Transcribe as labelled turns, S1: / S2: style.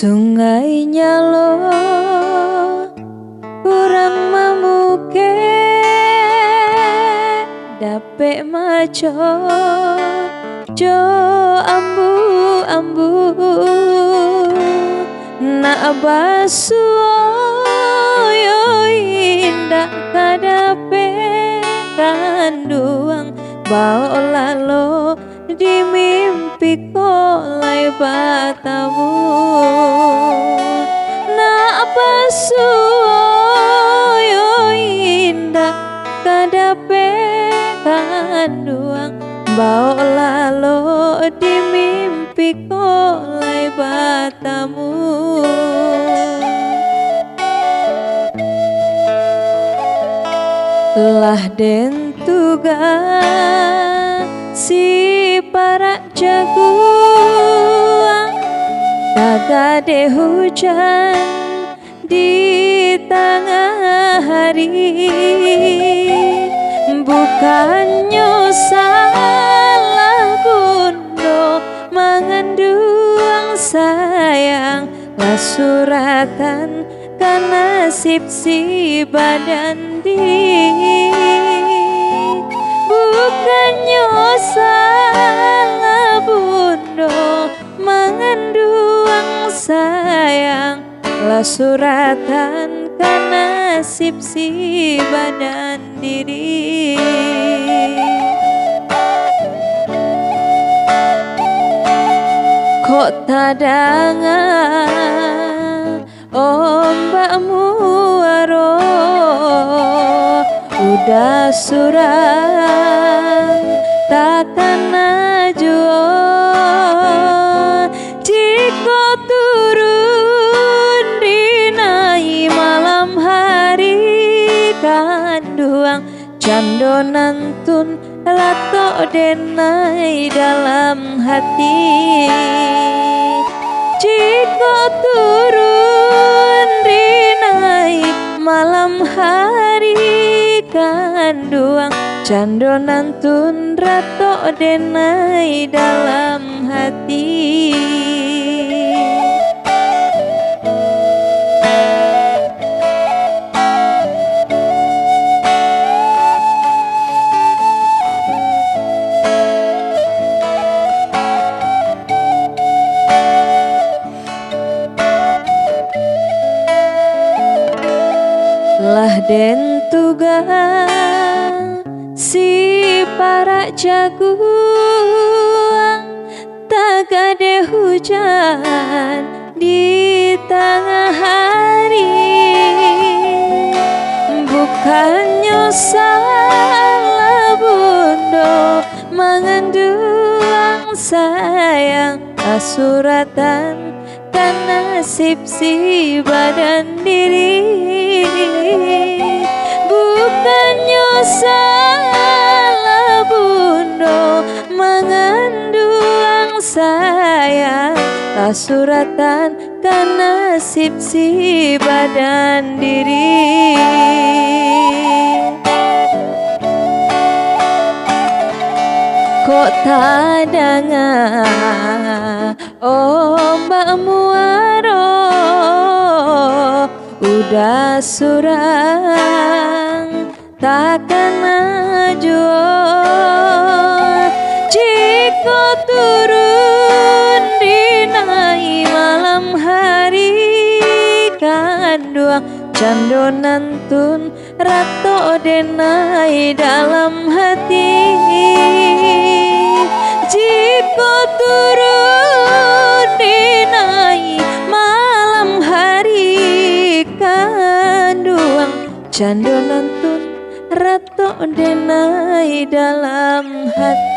S1: Sungai nyalo kurang mamuke dapet maco jo ambu nak basu yo indah kadape kanduang bau lalo di mimpi kolai batamu nak basu yo indah kadape kanduang bau lalo di mimpi kolai batamu. Lah den tuga si para jagoan kagak de hujan di tengah hari, bukannya salah bundo mengandung sayang lah suratan kan nasib si badan di, bukannya salah bundo mengandung sayang lah suratan kan nasib si badan diri. Kok tadangan ombakmu waro udah surang takkan najwa jika turun dinai malam hari kanduang cando nantun lato denai dalam hati, jika turun dinai malam hari kanduang cando nantun rato denai dalam hati. Lah den tuga si para jagoan tak ada hujan di tengah hari, bukannya salah bundo mengandung sayang suratan kan nasib si badan diri, bukannya salah bundo mengandung sayang suratan kan nasib si badan diri. Kok tadangan ombakmu waro udah surang takkan najwa jika turun dinai malam hari kanduang cando nantun rato denai dalam hati, jika turun dinai malam hari kanduang cando nantun rato denai dalam hati.